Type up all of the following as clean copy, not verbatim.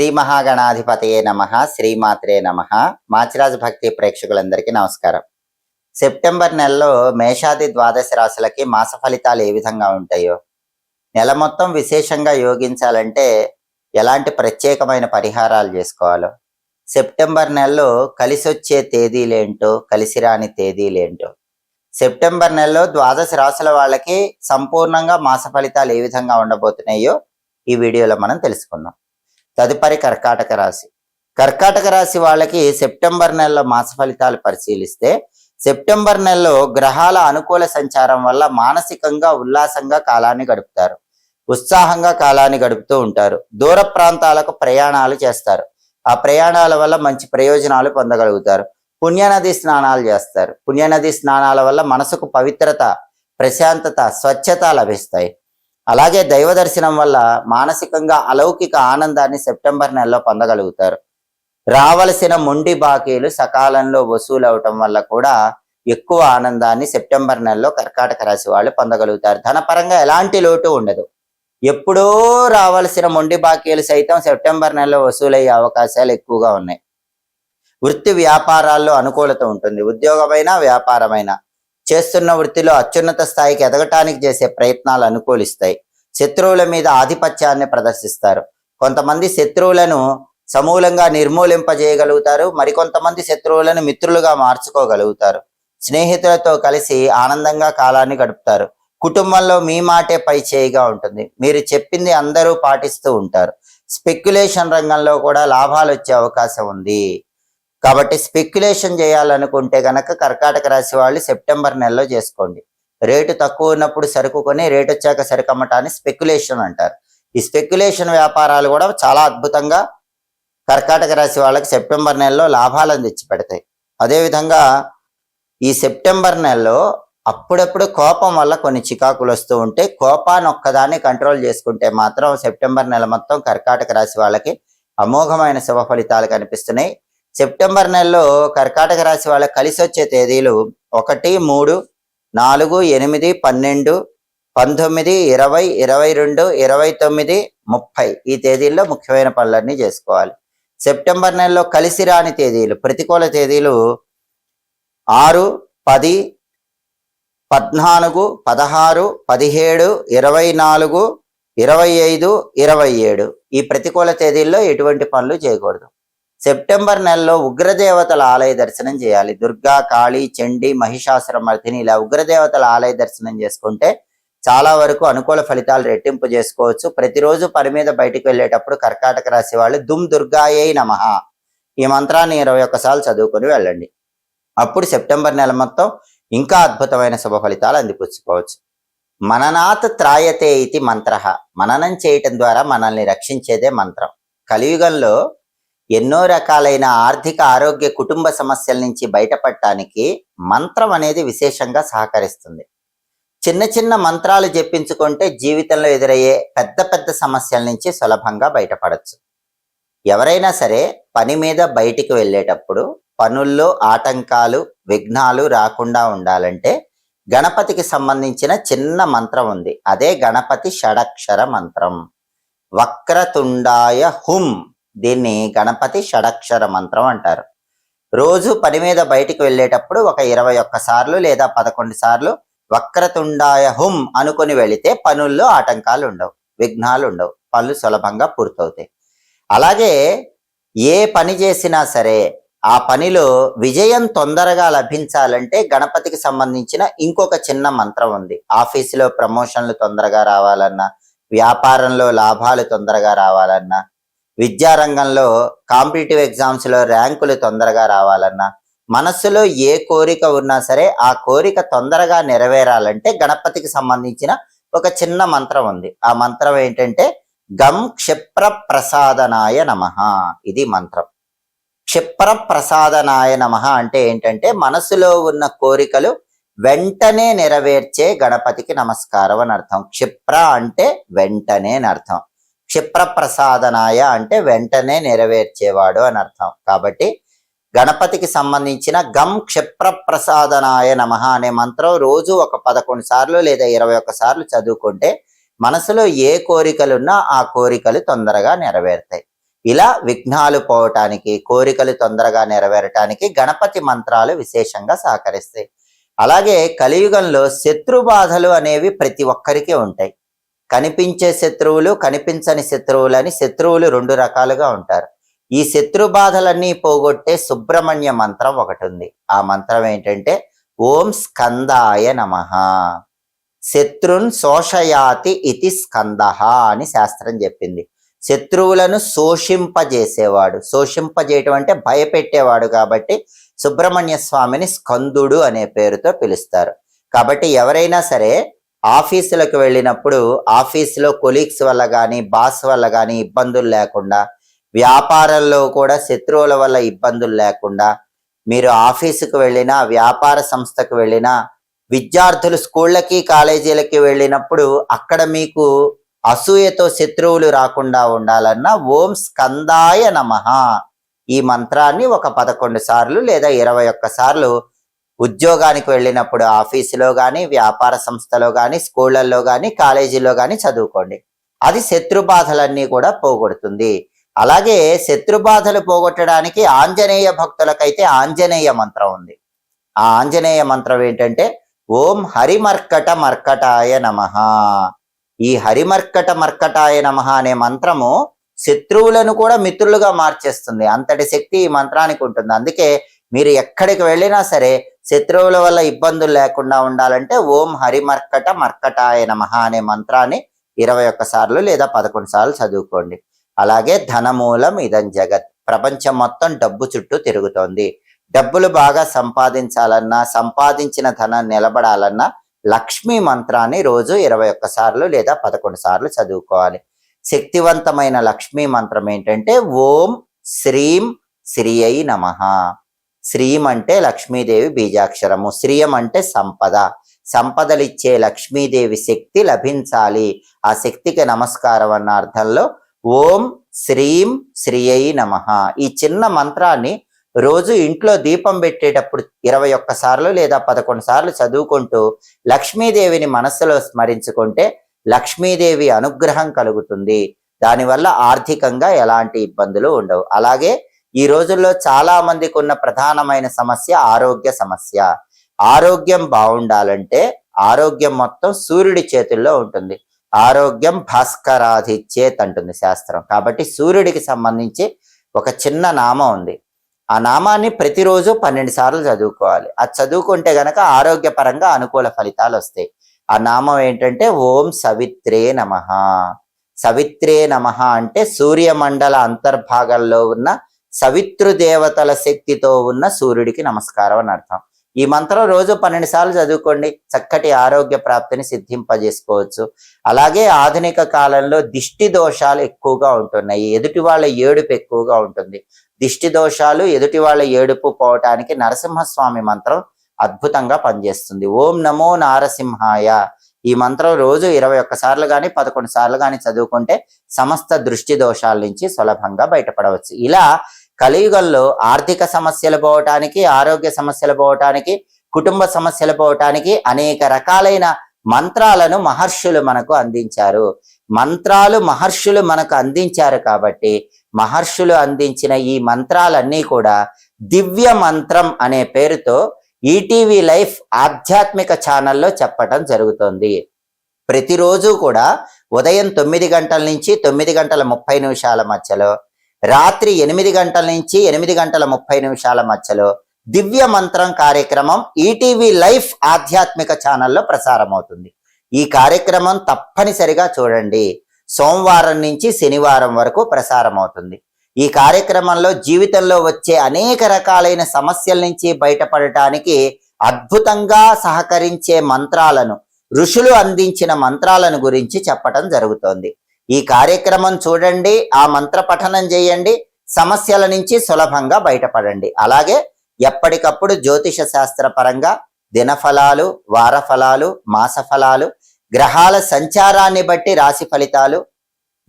శ్రీ మహాగణాధిపతయే నమః, శ్రీమాత్రే నమః. మాచిరాజు భక్తి ప్రేక్షకులందరికీ నమస్కారం. సెప్టెంబర్ నెలలో మేషాది ద్వాదశ రాశులకి మాస ఫలితాలు ఏ విధంగా ఉంటాయో, నెల మొత్తం విశేషంగా యోగించాలంటే ఎలాంటి ప్రత్యేకమైన పరిహారాలు చేసుకోవాలో, సెప్టెంబర్ నెలలో కలిసొచ్చే తేదీలేంటో, కలిసిరాని తేదీలేంటో, సెప్టెంబర్ నెలలో ద్వాదశ రాశుల వాళ్ళకి సంపూర్ణంగా మాస ఫలితాలు ఏ విధంగా ఉండబోతున్నాయో ఈ వీడియోలో మనం తెలుసుకుందాం. తదుపరి కర్కాటక రాశి. కర్కాటక రాశి వాళ్ళకి సెప్టెంబర్ నెలలో మాస ఫలితాలు పరిశీలిస్తే, సెప్టెంబర్ నెలలో గ్రహాల అనుకూల సంచారం వల్ల మానసికంగా ఉల్లాసంగా కాలాన్ని గడుపుతారు, ఉత్సాహంగా కాలాన్ని గడుపుతూ ఉంటారు. దూర ప్రాంతాలకు ప్రయాణాలు చేస్తారు. ఆ ప్రయాణాల వల్ల మంచి ప్రయోజనాలు పొందగలుగుతారు. పుణ్యనది స్నానాలు చేస్తారు. పుణ్యనది స్నానాల వల్ల మనసుకు పవిత్రత, ప్రశాంతత, స్వచ్ఛత లభిస్తాయి. అలాగే దైవ దర్శనం వల్ల మానసికంగా అలౌకిక ఆనందాన్ని సెప్టెంబర్ నెలలో పొందగలుగుతారు. రావలసిన మొండి బాకీలు సకాలంలో వసూలు అవటం వల్ల కూడా ఎక్కువ ఆనందాన్ని సెప్టెంబర్ నెలలో కర్కాటక రాశి వాళ్ళు పొందగలుగుతారు. ధనపరంగా ఎలాంటి లోటు ఉండదు. ఎప్పుడో రావాల్సిన మొండి బాకీలు సైతం సెప్టెంబర్ నెలలో వసూలయ్యే అవకాశాలు ఎక్కువగా ఉన్నాయి. వృత్తి వ్యాపారాల్లో అనుకూలత ఉంటుంది. ఉద్యోగమైనా వ్యాపారమైనా చేస్తున్న వృత్తిలో అత్యున్నత స్థాయికి ఎదగటానికి చేసే ప్రయత్నాలు అనుకూలిస్తాయి. శత్రువుల మీద ఆధిపత్యాన్ని ప్రదర్శిస్తారు. కొంతమంది శత్రువులను సమూలంగా నిర్మూలింపజేయగలుగుతారు. మరికొంతమంది శత్రువులను మిత్రులుగా మార్చుకోగలుగుతారు. స్నేహితులతో కలిసి ఆనందంగా కాలాన్ని గడుపుతారు. కుటుంబంలో మీ మాటే పై చేయిగా ఉంటుంది. మీరు చెప్పింది అందరూ పాటిస్తూ ఉంటారు. స్పెక్యులేషన్ రంగంలో కూడా లాభాలు వచ్చే అవకాశం ఉంది. కాబట్టి స్పెక్యులేషన్ చేయాలనుకుంటే గనక కర్కాటక రాశి వాళ్ళు సెప్టెంబర్ నెలలో చేసుకోండి. రేటు తక్కువ ఉన్నప్పుడు సరుకు కొని రేటు వచ్చాక సరుకు అమ్మటాన్ని స్పెక్యులేషన్ అంటారు. ఈ స్పెక్యులేషన్ వ్యాపారాలు కూడా చాలా అద్భుతంగా కర్కాటక రాశి వాళ్ళకి సెప్టెంబర్ నెలలో లాభాలను తెచ్చిపెడతాయి. అదేవిధంగా ఈ సెప్టెంబర్ నెలలో అప్పుడప్పుడు కోపం వల్ల కొన్ని చికాకులు వస్తూ ఉంటే, కోపాన్ని ఒక్కదాన్ని కంట్రోల్ చేసుకుంటే మాత్రం సెప్టెంబర్ నెల మొత్తం కర్కాటక రాశి వాళ్ళకి అమోఘమైన శుభ ఫలితాలు కనిపిస్తున్నాయి. సెప్టెంబర్ నెలలో కర్కాటక రాశి వాళ్ళకి కలిసి వచ్చే తేదీలు 1, 3, 4, 8, 12, 19, 20, 22, 29, 30 ఈ తేదీల్లో ముఖ్యమైన పనులన్నీ చేసుకోవాలి. సెప్టెంబర్ నెలలో కలిసి రాని తేదీలు, ప్రతికూల తేదీలు 6, 10, 14, 16, 17, 24, 25, 27 ఈ ప్రతికూల తేదీల్లో ఎటువంటి పనులు చేయకూడదు. సెప్టెంబర్ నెలలో ఉగ్రదేవతల ఆలయ దర్శనం చేయాలి. దుర్గా, కాళీ, చండి, మహిషాసురమర్దిని ఇలా ఉగ్రదేవతల ఆలయ దర్శనం చేసుకుంటే చాలా వరకు అనుకూల ఫలితాలు రెట్టింపు చేసుకోవచ్చు. ప్రతిరోజు పని మీద బయటికి వెళ్ళేటప్పుడు కర్కాటక రాశి వాళ్ళు దుమ్ దుర్గాయై నమః ఈ మంత్రాన్ని 21 సార్లు చదువుకొని వెళ్ళండి. అప్పుడు సెప్టెంబర్ నెల మొత్తం ఇంకా అద్భుతమైన శుభ ఫలితాలు అందిపుచ్చుకోవచ్చు. మననాత్ త్రాయతే ఇది మంత్ర. మననం చేయటం ద్వారా మనల్ని రక్షించేదే మంత్రం. కలియుగంలో ఎన్నో రకాలైన ఆర్థిక, ఆరోగ్య, కుటుంబ సమస్యల నుంచి బయటపడటానికి మంత్రం అనేది విశేషంగా సహకరిస్తుంది. చిన్న చిన్న మంత్రాలు జపించుకుంటే జీవితంలో ఎదురయ్యే పెద్ద పెద్ద సమస్యల నుంచి సులభంగా బయటపడచ్చు. ఎవరైనా సరే పని మీద బయటికి వెళ్ళేటప్పుడు పనుల్లో ఆటంకాలు, విఘ్నాలు రాకుండా ఉండాలంటే గణపతికి సంబంధించిన చిన్న మంత్రం ఉంది. అదే గణపతి షడక్షర మంత్రం. వక్రతుండాయ హుం, దీన్ని గణపతి షడక్షర మంత్రం అంటారు. రోజు పని మీద బయటికి వెళ్ళేటప్పుడు ఒక 21 సార్లు లేదా 11 సార్లు వక్రతుండాయ హుం అనుకుని వెళితే పనుల్లో ఆటంకాలు ఉండవు, విఘ్నాలు ఉండవు, పనులు సులభంగా పూర్తవుతాయి. అలాగే ఏ పని చేసినా సరే ఆ పనిలో విజయం తొందరగా లభించాలంటే గణపతికి సంబంధించిన ఇంకొక చిన్న మంత్రం ఉంది. ఆఫీసులో ప్రమోషన్లు తొందరగా రావాలన్నా, వ్యాపారంలో లాభాలు తొందరగా రావాలన్నా, విద్యారంగంలో కాంపిటేటివ్ ఎగ్జామ్స్లో ర్యాంకులు తొందరగా రావాలన్నా, మనస్సులో ఏ కోరిక ఉన్నా సరే ఆ కోరిక తొందరగా నెరవేరాలంటే గణపతికి సంబంధించిన ఒక చిన్న మంత్రం ఉంది. ఆ మంత్రం ఏంటంటే గం క్షిప్ర ప్రసాదనాయ నమః. ఇది మంత్రం. క్షిప్ర ప్రసాదనాయ నమః అంటే ఏంటంటే మనసులో ఉన్న కోరికలు వెంటనే నెరవేర్చే గణపతికి నమస్కారం అని అర్థం. క్షిప్ర అంటే వెంటనే అని అర్థం. క్షిప్ర ప్రసాదనాయ అంటే వెంటనే నెరవేర్చేవాడు అని అర్థం. కాబట్టి గణపతికి సంబంధించిన గం క్షిప్ర ప్రసాదనాయ నమః అనే మంత్రం రోజు ఒక 11 సార్లు లేదా 21 సార్లు చదువుకుంటే మనసులో ఏ కోరికలున్నా ఆ కోరికలు తొందరగా నెరవేరుతాయి. ఇలా విఘ్నాలు పోవటానికి, కోరికలు తొందరగా నెరవేరటానికి గణపతి మంత్రాలు విశేషంగా సహకరిస్తాయి. అలాగే కలియుగంలో శత్రు బాధలు అనేవి ప్రతి ఒక్కరికి ఉంటాయి. కనిపించే శత్రువులు, కనిపించని శత్రువులని శత్రువులు 2 రకాలుగా ఉంటారు. ఈ శత్రు బాధలన్నీ పోగొట్టే సుబ్రహ్మణ్య మంత్రం ఒకటి ఉంది. ఆ మంత్రం ఏంటంటే ఓం స్కందాయ నమః. శత్రున్ శోషయాతి ఇతి స్కందః అని శాస్త్రం చెప్పింది. శత్రువులను శోషింపజేసేవాడు, శోషింపజేయటం అంటే భయపెట్టేవాడు కాబట్టి సుబ్రహ్మణ్య స్వామిని స్కందుడు అనే పేరుతో పిలుస్తారు. కాబట్టి ఎవరైనా సరే ఆఫీసులకు వెళ్ళినప్పుడు ఆఫీసులో కొలీగ్స్ వల్ల కానీ బాస్ వల్ల కానీ ఇబ్బందులు లేకుండా, వ్యాపారంలో కూడా శత్రువుల వల్ల ఇబ్బందులు లేకుండా, మీరు ఆఫీసుకు వెళ్ళినా వ్యాపార సంస్థకు వెళ్ళినా విద్యార్థులు స్కూళ్ళకి కాలేజీలకి వెళ్ళినప్పుడు అక్కడ మీకు అసూయతో శత్రువులు రాకుండా ఉండాలన్నా ఓం స్కందాయ నమః ఈ మంత్రాన్ని ఒక 11 సార్లు లేదా 21 సార్లు ఉద్యోగానికి వెళ్ళినప్పుడు ఆఫీసులో కానీ వ్యాపార సంస్థలో కానీ స్కూళ్ళల్లో కానీ కాలేజీలో కానీ చదువుకోండి. అది శత్రు బాధలన్నీ కూడా పోగొడుతుంది. అలాగే శత్రు బాధలు పోగొట్టడానికి ఆంజనేయ భక్తులకైతే ఆంజనేయ మంత్రం ఉంది. ఆ ఆంజనేయ మంత్రం ఏంటంటే ఓం హరిమర్కట మర్కటాయ నమః. ఈ హరిమర్కట మర్కటాయ నమః అనే మంత్రము శత్రువులను కూడా మిత్రులుగా మార్చేస్తుంది. అంతటి శక్తి ఈ మంత్రానికి ఉంటుంది. అందుకే మీరు ఎక్కడికి వెళ్ళినా సరే శత్రువుల వల్ల ఇబ్బందులు లేకుండా ఉండాలంటే ఓం హరిమర్కట మర్కటాయ నమః అనే మంత్రాన్ని 21 సార్లు లేదా 11 సార్లు చదువుకోండి. అలాగే ధనమూలం ఇదం జగత్. ప్రపంచం మొత్తం డబ్బు చుట్టూ తిరుగుతోంది. డబ్బులు బాగా సంపాదించాలన్నా, సంపాదించిన ధనం నిలబడాలన్నా లక్ష్మీ మంత్రాన్ని రోజు 21 సార్లు లేదా 11 సార్లు చదువుకోవాలి. శక్తివంతమైన లక్ష్మీ మంత్రం ఏంటంటే ఓం శ్రీం శ్రీయై నమః. శ్రీం అంటే లక్ష్మీదేవి బీజాక్షరము, శ్రీయం అంటే సంపద. సంపదలిచ్చే లక్ష్మీదేవి శక్తి లభించాలి, ఆ శక్తికి నమస్కారం అన్న అర్థంలో ఓం శ్రీం శ్రీయై నమః. ఈ చిన్న మంత్రాన్ని రోజు ఇంట్లో దీపం పెట్టేటప్పుడు 21 సార్లు లేదా 11 సార్లు చదువుకుంటూ లక్ష్మీదేవిని మనస్సులో స్మరించుకుంటే లక్ష్మీదేవి అనుగ్రహం కలుగుతుంది. దానివల్ల ఆర్థికంగా ఎలాంటి ఇబ్బందులు ఉండవు. అలాగే ఈ రోజుల్లో చాలా మందికి ఉన్న ప్రధానమైన సమస్య ఆరోగ్య సమస్య. ఆరోగ్యం బాగుండాలంటే ఆరోగ్యం మొత్తం సూర్యుడి చేతుల్లో ఉంటుంది. ఆరోగ్యం భాస్కరాధిచ్చేత్ అంటుంది శాస్త్రం. కాబట్టి సూర్యుడికి సంబంధించి ఒక చిన్న నామం ఉంది. ఆ నామాన్ని ప్రతిరోజు 12 సార్లు చదువుకోవాలి. అది చదువుకుంటే గనక ఆరోగ్యపరంగా అనుకూల ఫలితాలు వస్తాయి. ఆ నామం ఏంటంటే ఓం సవిత్రే నమః. సవిత్రే నమః అంటే సూర్యమండల అంతర్భాగంలో ఉన్న సవితృదేవతల శక్తితో ఉన్న సూర్యుడికి నమస్కారం అని అర్థం. ఈ మంత్రం రోజు 12 సార్లు చదువుకోండి. చక్కటి ఆరోగ్య ప్రాప్తిని సిద్ధింపజేసుకోవచ్చు. అలాగే ఆధునిక కాలంలో దిష్టి దోషాలు ఎక్కువగా ఉంటున్నాయి. ఎదుటి వాళ్ళ ఏడుపు ఎక్కువగా ఉంటుంది. దిష్టి దోషాలు, ఎదుటి వాళ్ళ ఏడుపు పోవటానికి నరసింహస్వామి మంత్రం అద్భుతంగా పనిచేస్తుంది. ఓం నమో నారసింహాయ. ఈ మంత్రం రోజు 21 సార్లు కానీ 11 సార్లు కానీ చదువుకుంటే సమస్త దృష్టి దోషాల నుంచి సులభంగా బయటపడవచ్చు. ఇలా కలియుగంలో ఆర్థిక సమస్యలు పోవటానికి, ఆరోగ్య సమస్యలు పోవటానికి, కుటుంబ సమస్యలు పోవటానికి అనేక రకాలైన మంత్రాలను మహర్షులు మనకు అందించారు. మంత్రాలు మహర్షులు మనకు అందించారు కాబట్టి మహర్షులు అందించిన ఈ మంత్రాలన్నీ కూడా దివ్య మంత్రం అనే పేరుతో ఈటీవీ లైఫ్ ఆధ్యాత్మిక ఛానల్లో చెప్పటం జరుగుతుంది. ప్రతిరోజు కూడా ఉదయం 9 గంటల నుంచి 9:30 మధ్యలో, రాత్రి 8 గంటల నుంచి 8:30 మధ్యలో దివ్య మంత్రం కార్యక్రమం ఈటీవీ లైఫ్ ఆధ్యాత్మిక ఛానల్లో ప్రసారం అవుతుంది. ఈ కార్యక్రమం తప్పనిసరిగా చూడండి. సోమవారం నుంచి శనివారం వరకు ప్రసారం అవుతుంది. ఈ కార్యక్రమంలో జీవితంలో వచ్చే అనేక రకాలైన సమస్యల నుంచి బయటపడటానికి అద్భుతంగా సహకరించే మంత్రాలను, ఋషులు అందించిన మంత్రాలను గురించి చెప్పటం జరుగుతోంది. ఈ కార్యక్రమం చూడండి, ఆ మంత్ర పఠనం చేయండి, సమస్యల నుంచి సులభంగా బయటపడండి. అలాగే ఎప్పటికప్పుడు జ్యోతిష శాస్త్ర పరంగా దినఫలాలు, వార ఫలాలు, మాస ఫలాలు, గ్రహాల సంచారాన్ని బట్టి రాశి ఫలితాలు,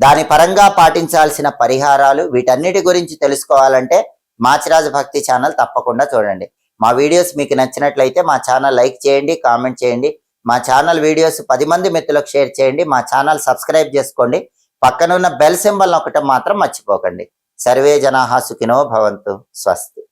దాని పరంగా పాటించాల్సిన పరిహారాలు, వీటన్నిటి గురించి తెలుసుకోవాలంటే మాచిరాజు భక్తి ఛానల్ తప్పకుండా చూడండి. మా వీడియోస్ మీకు నచ్చినట్లయితే మా ఛానల్ లైక్ చేయండి, కామెంట్ చేయండి. మా ఛానల్ వీడియోస్ 10 మంది మిత్రులకు షేర్ చేయండి. మా ఛానల్ సబ్స్క్రైబ్ చేసుకోండి. పక్కన ఉన్న బెల్ సింబల్ నొక్కటం మాత్రం మర్చిపోకండి. సర్వే జనాః సుఖినో భవంతు. స్వస్తి.